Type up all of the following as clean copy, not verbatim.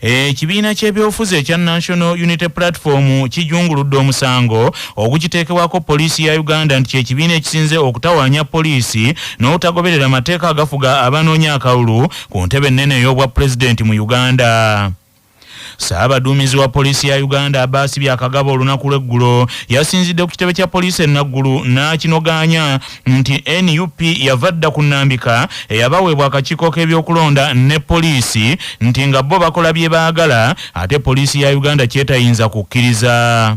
Ekibiina ky'ebyobufuzi ekya National Unity Platform kijunguludde omusango ogukiteekebwako poliisi ya Uganda nti ekibiina ekisinze okutawaanya poliisi n'obutagoberera amateeka agafuga abanoonya akalulu ku ntebe ennene ey'obwa pulezidenti mu Uganda. Saabaduumizi wa poliisi ya Uganda Abbas Byakagaba olunaku lw'eggulo yasinzidde ku kitebe kya poliisi enaggulu n'akinoganya nti NUP yavadda ku nnambika eyabaweebwa akakiiko k'ebyokulonda ne poliisi nti nga bo bakola bye baagala ate poliisi ya Uganda kyetayinza kukkiriza.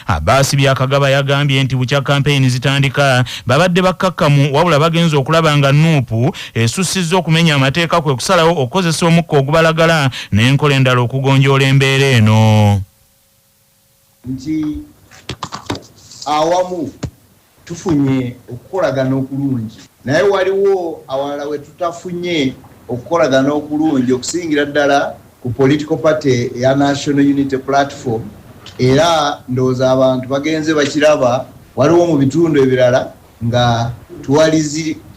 Abbas Byakagaba yagambye nti bukya campaign zitandika babadde bakkakkamu wabula bagenza okulaba nga NUP esussizza okumenya amateeka kwe kusalawo okukozesa omukka ogubalagala n'enkola endala okugonjoola embeera eno. Nti awamu tufunye okukolagana okulungi naye waliwo awalala we tutafunye okukolagana okulungi okusingira ddala ku political party ya National Unity Platform. Era ndowooza abantu bagenze bakiraba waliwo mu bitundu ebirala nga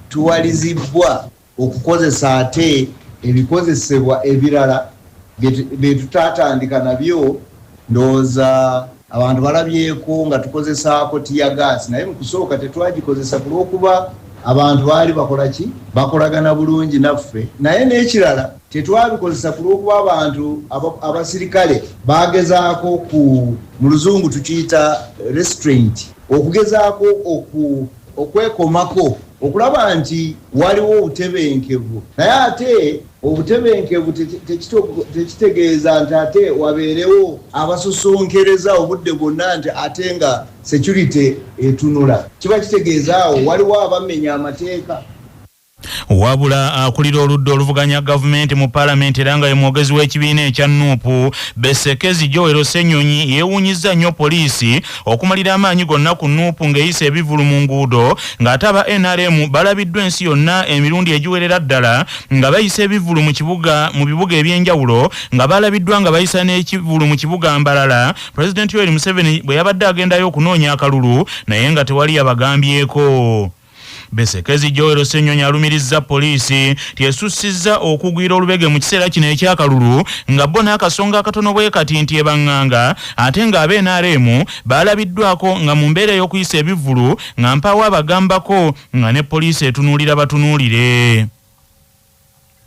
tuwalizibwa okukozesa ate ebikozesebwa ebirala bye tutatandika nabyo. Ndowooza abantu balabyeko nga tukozesaako tiyagaasi naye mu kusooka tetwagikozesa kulw'okuba abantu baali bakolaki bakolagana bulungi naffe, naye n'ekirala tetwabikozesa kulw'okuba abantu abasirikale bagezaako mu luzungu tukiyita restraint, okugezaako okwekomako okulaba nti waliwo obutebenkevu. Naye ate obutebenkevu tekitegeeza nti ate wabeerewo abasosonkereza obudde bwonna nti ate nga security etunula. Kiba kitegeezaawo waliwo abamenya amateeka. Wabula akulira oludda oluvuganya gavumenti mu parliament era nga ye mwogezi w'ekibiina ekya NUP Besekezi Joel Ssenyonyi yeewuunyizza nnyo poliisi okumalira amaanyi gonna ku NUP ng'eyisa ebivulu mu nguudo ng'ate aba NRM balabiddwa ensi yonna emirundi egiwerera ddala nga bayisa ebivulu mu bibuga eby'enjawulo nga balabiddwa nga bayisa n'ekivulu mu kibuga Mbalala Pulezidenti Yoweri Museveni bwe yabadde agendayo okunoonya akalulu naye nga tewali yabagambyeko. Besekezi Joel Ssenyonyi alumirizza poliisi tyesussizza okugwira olubege mu kiseera kino ekyakalulu nga bo n'akasonga akatono bwe kati nti ebaŋŋanga ate nga abe NRM balabiddwako nga mu mbeera y'okuyisa ebivulu nga mpaawo abagambako nga ne poliisi etunuulira batunuulire.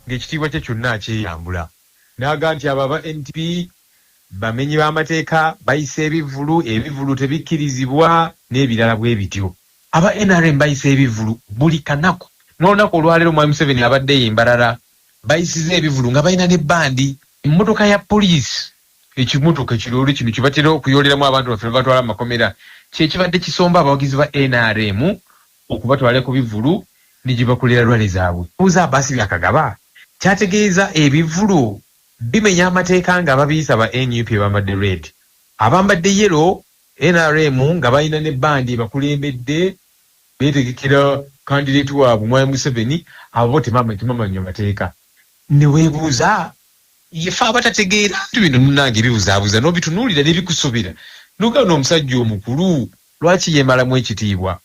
Ng'ekitiibwa kye kyonna akyeyambula n'aga nti abo aba NTP bamenyi b'amateeka bayisa ebivulu tebikkirizibwa n'ebirala bwe bityo. Aba NRM bayisa ebivulu buli kanaku n'olunaku olwaleero Mwami Museveni abadde Mbalala bayisiza ebivulu nga balina ne bandi. Emmotoka ya poliisi ekimotoka ekiroole kino kibatera okuyooleramu abantu baffe batwala mu makomera kye kibadde kisomba abawagizi ba NRM okubatwala ku bivulu ne gye bakolera lwale zaabwe. Buuza Abbas Byakagaba kyategeeza ebivulu bimenya amateeka nga babiyisa ba NUP bambadde red, abambadde yellow NRM nga balina ne bandi bakulembedde beetegekera candidate waabwe Mwami Museveni abo temamanya mateeka. Ne weebuuza yefe abatategeera nti bino nunange ebibuzaabuza n'obitunuulira n'ebikusobera n'ogana omusajja omukulu lwaki yeemalamu ekitiibwa.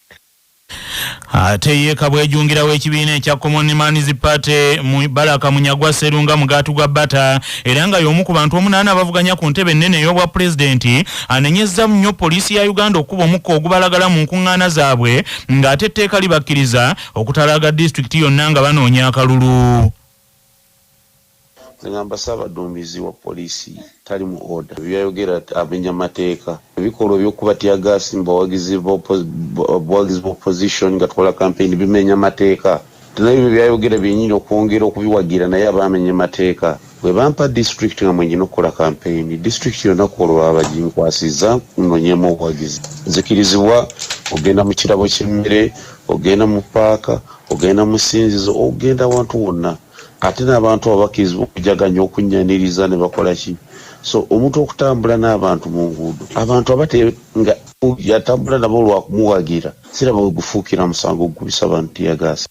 Ate ye kabwejungira w'ekibiina ekya Common Man's Party mu Baraka Munyagwa Sserunga Mugatu gwa Bata era nga y'omu ku bantu 8 abavuganya ku ntebe ennene ey'obwa pulezidenti anenyezza nnyo poliisi ya Uganda okuba omukka ogubalagala mu nkuŋŋaana zaabwe ng'ate etteeka libakkiriza okutalaga disitulikiti yonna nga banoonya akalulu. Ngamba Ssaabadduumizi wa poliisi tali mu order byayogera amenya amateeka ebikolwa by'okubatya gaasi bawagizi opposition nga tukola campaign bimenya amateeka naye byayogera byennyini okwongera okubiwagira naye abamenya amateeka bwe bampa district nga mwenyina okukola campaign district yonna kukolwa abaginkwasiza nonyemu obuwagizi nzikirizibwa ogenda mu kirabo ky'emmere ogenda mu paaka ogenda mu ssinzizo ogenda wantu wonna ate n'abantu abakirizibwa okujaganya okunnyaniriza ne bakola ki. So omuntu okutambula n'abantu mu nguudo abantu abate nga yatambula nabo lwakumuwagira siraba bwe gufuukira musango gukubisa abantu tiyagaasi.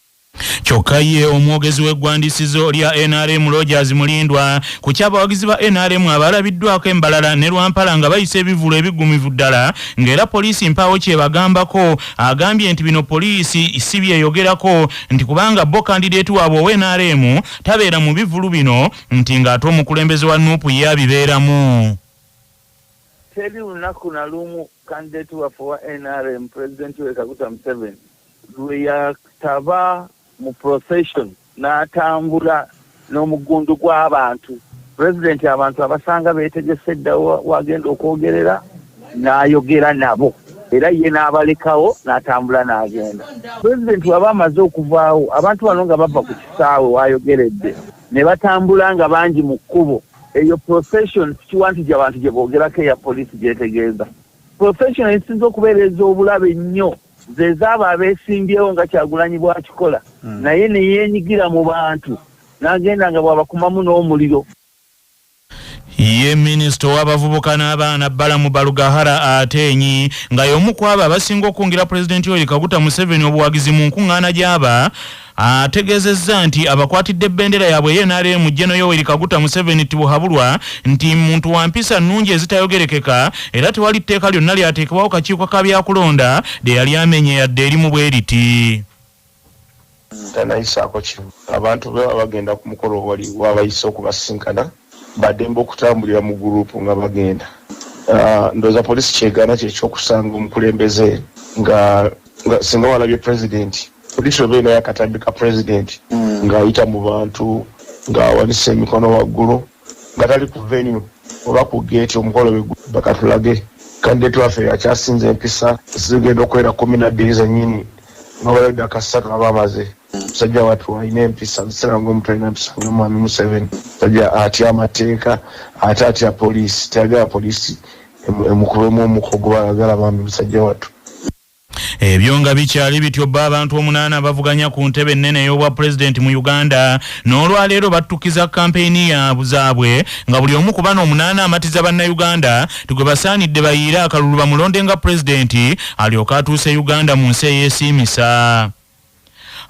Kyokka ye omwogezi w'eggwandisizo lya NRM Rogers Mulindwa ku ky'abawagizi ba NRM abalabiddwako embalala ne Lwampala nga bayisa ebivulo ebigumivu ddala ng'era poliisi mpaawo kyebagambako agambye nti bino poliisi si byeyogerako nti kubanga bo kandideeti waabwe owa NRM tabeera mu bivulu bino nti ng'ate omukulembeze wa NUP ye abibeeramu. Teri lunaku na lumu kandideeti waffe wa NRM President Yoweri Kaguta Museveni lwe yataba mu procession n'atambula n'omugundu gw'abantu president abantu abasanga beetegese dda wagenda okwogerera n'ayogera nabo era ye n'abalekawo n'atambula n'agenda. President waba amaze okuvaawo abantu bano nga bava ku kisaawe wayogeredde ne batambula nga bangi mu kkubo eyo procession kiwa nti gy'abantu gye boogerako eya poliisi gyetegeeza. Procession esinza okubeereza obulabe nnyo zezaaba abeesimbyewo nga Kyagulanyi bw'akikola naye ne yeenyigira mu bantu n'agenda nga bw'abakumamu n'omuliro. Ye minisita w'abavubuka n'abaana Balamu Balugahara Atenyi nga y'omu ku abo abasinga okungira Pulezidenti Yoweri Kaguta Museveni obuwagizi mu nkuŋŋaana gy'aba ategeezezza nti abakwatidde bendera yaabwe NRM Gen. Yoweri Kaguta Museveni tibuhabulwa nti muntu wa mpisa nnungi ezitayogerekeka era tewali tteeka lyonna lyateekebwawo kakiiko ka byakulonda lye yali amenye yadde erimu bwe riti. Tanayisaako kimu abantu bwe bagenda ku mukolo wali wabayise okubasinkana bademba okutambulira mu gurupu nga bagenda. Ndowooza poliisi kyegaana kyekyokusanga omukulembeze nga singa walabye pulezidenti poliisi obeera yakatambika pulezidenti ng'ayita mu bantu ng'awanisa emikono waggulu nga tali ku venue oba ku geeti omukolo we bakatulage kandideeti waffe yakyasinza empisa zigenda okubeera 12 zennyini nga baledde akasatu aba amaze. Musajja watu alina empisa bisera ng'omuntu alina empisa ng'omwami Museveni musajja atya amateeka ate atya poliisi teyagala poliisi emukubemu omuko gwebayagala bambi musajja watu. Ebyo nga bikyali bityo bba abantu 8 bavuganya ku ntebe ennene ey'obwa pulezidenti mu Uganda n'olwaleero battukiza kampeyini yaabwe nga buli omu ku bano 8 amatiza bannayuganda tugwe basaanidde bayiire akalulu bamulonde nga pulezidenti alyoka atuuse Uganda mu nsi eyeesiimisa.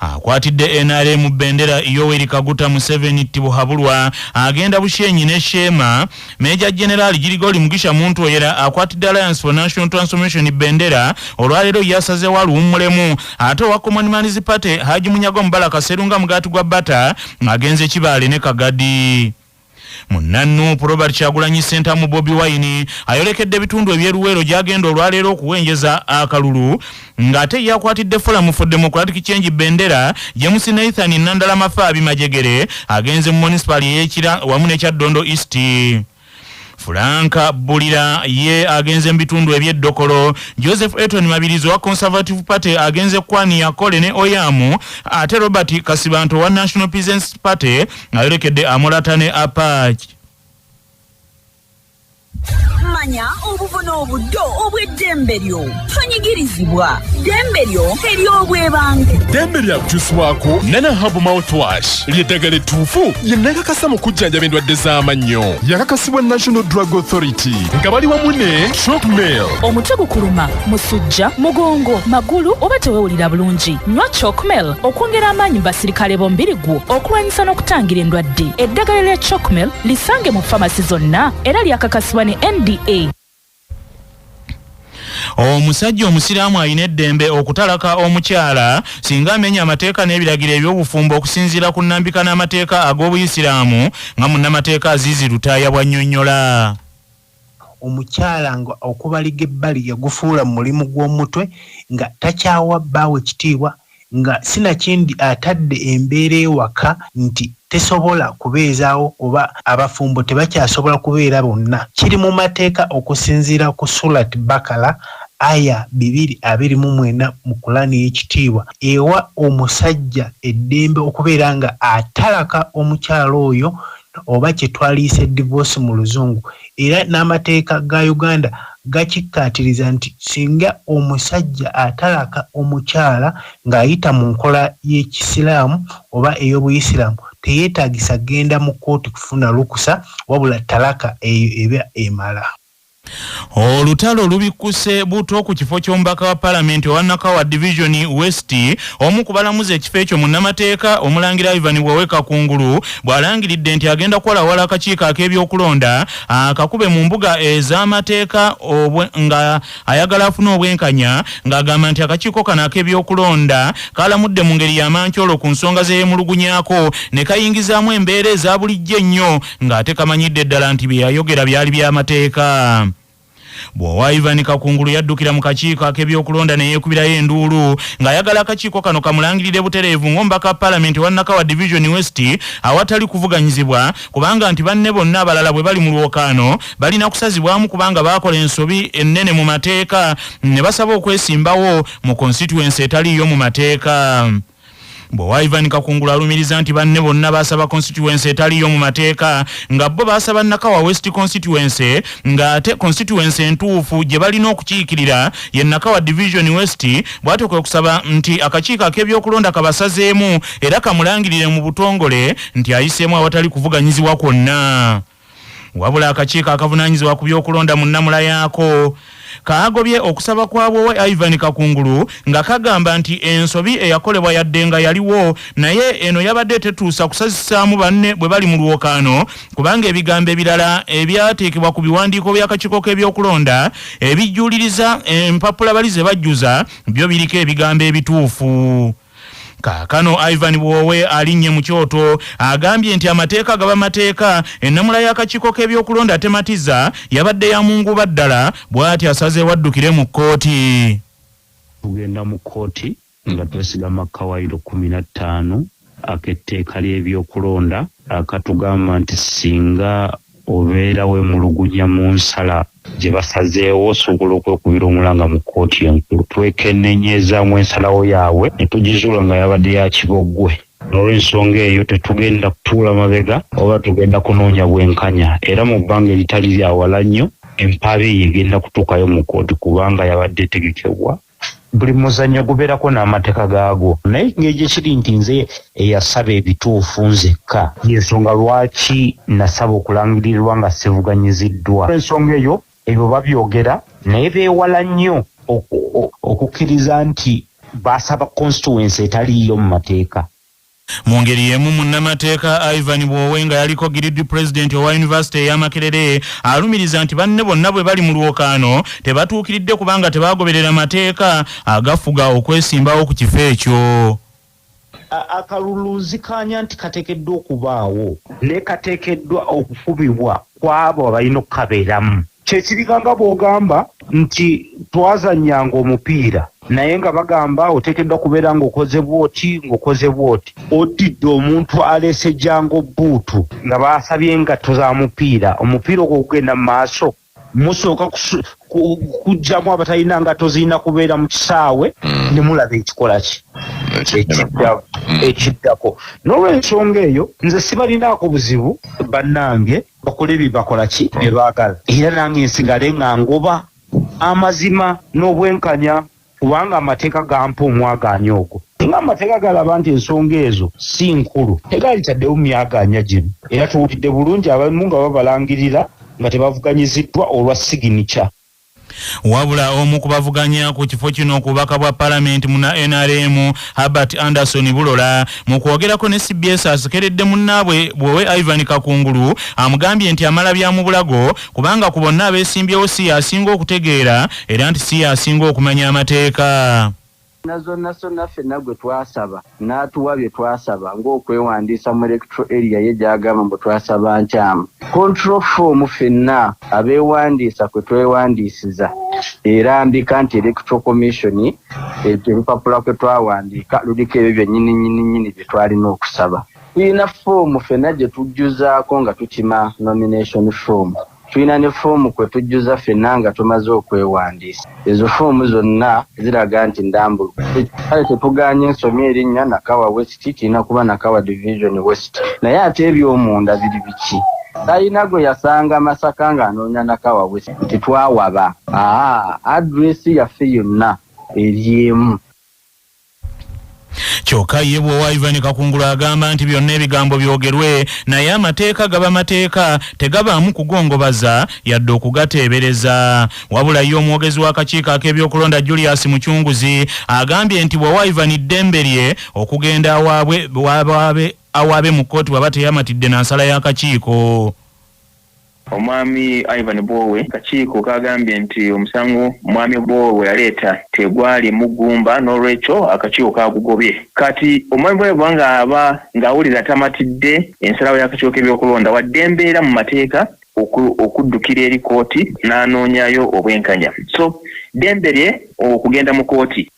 Akwatidde NRM bendera Yoweri Kaguta Museveni tibuhabulwa agenda Bushenyi ne Shema. Major General Girigoli Mugisha Muntu Oyera akwatidde Alliance for National Transformation bendera olwaleero yasazeewo aluwummulemu ate owa Common Man's Party Haji Munyago Mubaraka Serunga Mugaati gwa Bata agenze Kibaale ne Kagadi. Munannu Robert Kyagulanyi Center mu Bobi Wine ayolekedde bitundu ebyeruweero gyagenda olwaleero okuwenjeza akalulu ng'ate yakwatidde Forum for Democratic Change bendera James Nathan Nandala Mafaabi Majegere agenze mu municipal y'Ekira wamu ne Kyaddondo East. Franka Bulira ye agenze mbitundu eby'eddokolo. Joseph Eton Mabirizi wa Conservative Party agenze Kwani Yakole ne Oyamu ate Robert Kasibanto wa National Peasants Party ayolekedde Amolata ne Apache. Manya obuvuno obuddo obw'eddembe lyo tonyigirizibwa ddembe lyo ery'obwebange. Ddembe lyakukyusibwako Nana Herbal Mouthwash ly'eddagala ettuufu lye nakakasa mu kujjanjaba endwadde z'amannyo yakakasibwa National Drug Authority nga bali wamu ne Chalkmail. Omutwe gukuluma musujja mugongo magulu oba teweewulira bulungi nywa Chalkmail okwongera amaanyi mu basirikale b'omubiri gwo okulwanyisa n'okutangira endwadde. Eddagala lya Chalkmail lisange mu famasi zonna era lyakakasibwa ne NDA. Omusajja omusiraamu alina eddembe okutalaka omukyala singa amenya amateeka n'ebiragiro eby'obufumbo okusinziira ku nnambika n'amateeka ag'obuyisiraamu nga munnamateeka Azizi Lutaaya bw'annyonnyola. Omukyala nga okubaliga ebbali yagufuula mu mulimu gw'omutwe nga takyawa bbaawe kitiibwa nga sinakindi atadde embeera ewaka nti tesobola kubeezaawo oba abafumbo tebakyasobola kubeera bonna. Kiri mu mateeka okusinziira ku Surat Bakara aya 2:29 mu Qur'ani y'ekitiibwa ewa omusajja eddembe okubeera nga atalaka omukyala oyo oba kye twaliise divorce mu luzungu. Era n'amateeka ga Uganda gakikkaatiriza nti singa omusajja atalaka omukyala ng'ayita mu nkola y'ekisiraamu oba ey'obuyisiraamu teyeetaagisa genda mu kkooti kufuna lukusa wabula talaka eyo eba emala. Olutalo lubikkuse buto ku kifo ky'omubaka wa Parliament owa Nakawa Division West omu ku balamuzi ekifo ekyo munnamateeka omulangira Ivan Bwoweka Kungulu bw'alangiridde nti agenda kukolawala akakiiko ak'ebyokulonda akakube mu mbuga ez'amateeka nga ayagala afune obwenkanya ng'agamba nti akakiiko kano ak'ebyokulonda kalamudde mu ngeri y'amankyolo ku nsonga zeyeemulugunyaako ne kayingizaamu embeera eza bulijjo ennyo ng'ate kamanyidde ddala nti bye yayogera byali by'amateeka. Bw'owa Ivan Kakungulu yaddukira mu kakiiko ak'ebyokulonda ne yeekubirayo enduulu ng'ayagala akakiiko kano kamulangirire butereevu ng'omubaka Parliament wa Nakawa Division West awatali kuvuganyizibwa kubanga nti banne bonna abalala bwe bali mu lwokaano balina kusazibwamu kubanga baakola ensobi ennene mu mateeka ne basaba okwesimbawo mu constituency etaliyo mu mateeka. Bw'owa Ivan Kakungulu alumiriza nti banne bonna basaba constituency etaliyo mu mateeka nga bo basaba Nakawa West constituency ng'ate constituency entuufu gye balina okukiikirira ye Nakawa Division West bw'ate kwe kusaba nti akakiiko ak'ebyokulonda kabasazeemu era kamulangirire mu butongole nti ayiseemu awatali kuvuganyizibwa kwonna. Wabula akakiiko akavunaanyizibwa ku byokulonda mu nnamula yaako kaagobye okusaba kwabwo Ivan Kakungulu nga kagamba nti ensobi eyakolebwa yadde nga yaliwo naye eno yabadde tetuusa kusazisaamu banne bwe bali mu lwokaano kubanga ebigambo ebirala ebyateekebwa ku biwandiiko by'akakiiko k'ebyokulonda ebijjuliriza empapula bali ze bajjuza byo biriko ebigambo ebituufu. Kaakano Ivan Bwowe alinnye mu kyoto agambye nti amateeka gaba mateeka ennamula y'akakiiko k'ebyokulonda tematiza yabadde ya munguba ddala bw'ati asaze waddukire mu kkooti. Tugenda mu kkooti nga twesigama akawaayiro 15 ak'etteeka ly'ebyokulonda akatugamba nti singa obeera weemulugunya mu nsala gye basazeewo osobola okwekubira omulanga mu kkooti enkulu. Twekennenyezaamu ensalawo yaabwe ne tugizuula nga yabadde ya kiboggwe. N'olw'ensonga eyo tetugenda kutuula mabega oba tugenda kunoonya bwenkanya era mu bbanga eritali lya wala nnyo empaaba eyo egenda kutuukayo mu kkooti kubanga yabadde etegekebwa. Buli muzannyo gubeerako n'amateeka gaagwo naye ng'egyo kiri nti nze eyasaba ebituufu nzekka y'ensonga lwaki nasaba okulangirirwa nga sivuganyiziddwa. Ensonga eyo ebyo babyogera naye beewala nnyo okukkiriza nti basaba constituency etaliyo mu mateeka. Mu ngeri y'emu munnamateeka Ivan Bwowe nga yaliko giridi president owa University ya Makerere alumiriza nti banne bonna bwe bali mu lwokaano tebatuukiridde kubanga tebagoberera mateeka agafuga okwesimbawo ku kifo ekyo. Akaluluzikanya nti kateekeddwa okubaawo ne kateekeddwa okufubibwa kwabo abalina okukabeeramu. Kyekiriganga bw'ogamba nti twazannyanga omupiira naye nga bagamba oteekeddwa kubeera ng'okoze bwoti ng'okoze bwoti. Odidde omuntu aleese jango bbuutu nga baasabye engatto za mupiira omupiira ogwo okugenda mu maaso musooka kujjamu abatalina ngatto zirina kubeera mu kisaawe ne mulaba ekikola ki ekiddako. N'olw'ensonga eyo nze sibalinaako buzibu bannange bakole bye bakola ki bye baagala era nange nsigale nga ngoba amazima n'obwenkanya kubanga amateeka gampa omwagaanya ogwo. Nga amateeka galaba nti ensonga ezo si nkulu tegalitaddewo myagaanya gino era tuwulidde bulungi abamu nga babalangirira nga tebavuganyiziddwa olwa siginica. Wabula omu kubavuganya ku kifo kino okubaka bwa Parliament muna NRM Herbert Anderson Bulola mu kwogerako ne CBS asikeredde munnaabwe Bwowe Ivan Kakungulu amugambye nti amala bya mu bulago kubanga ku bonna abeesimbyewo si yasinga okutegeera era nti si yasinga okumanya amateeka. Zonna ffenna gwe twasaba n'atuwa bye twasaba ng'okwewandiisa mu electoral area ye gy'agamba mbu twasaba nkyamu. Control form ffenna abeewandiisa kwe twewandiisiza era mbika nti electoral commission ebipapula kwe twawandiika luliko ebyo byennyini bye twalina okusaba. Tulina foomu ffenna gye tujjuzaako nga tukima nomination form. Tulina ne foomu kwe tujjuza ffenna nga tumaze okwewandiisa. Ezo foomu zonna ziraga nti ndambulu. Kale tetuganye ensomyi erinnya Nakawa West kirina kuba Nakawa Division West. Naye ate eby'omunda biri biki? Talina gwe yasanga Masaka ng'anoonya Nakawa West nti twawaba. Adresi yaffe yonna eri emu. Kyokka ye Ivan Kakungulu agamba nti byonna ebigambo byogerwe naye amateeka gaba mateeka tegabaamu kugongobaza yadde okugateebereza. Wabula ye omwogezi w'akakiiko ak'ebyokulonda Julius Muchunguzi agambye nti Ivan ddembe lye okugenda awaabe mu kkooti bw'aba teyamatidde na nsala y'akakiiko. Omwami Ivan Bowe kakiiko kagambye nti omusango mwami Bowe yaleeta tegwali mugumba n'olwekyo akakiiko kagugobye. Kati omwami Bowe bwanga aba ng'awulira tamatidde ensalawo y'akakiiko k'ebyokulonda wadde embeera mu mateeka okuddukira eri kooti n'anoonyayo obwenkanya. So ddembe lye okugenda mu kooti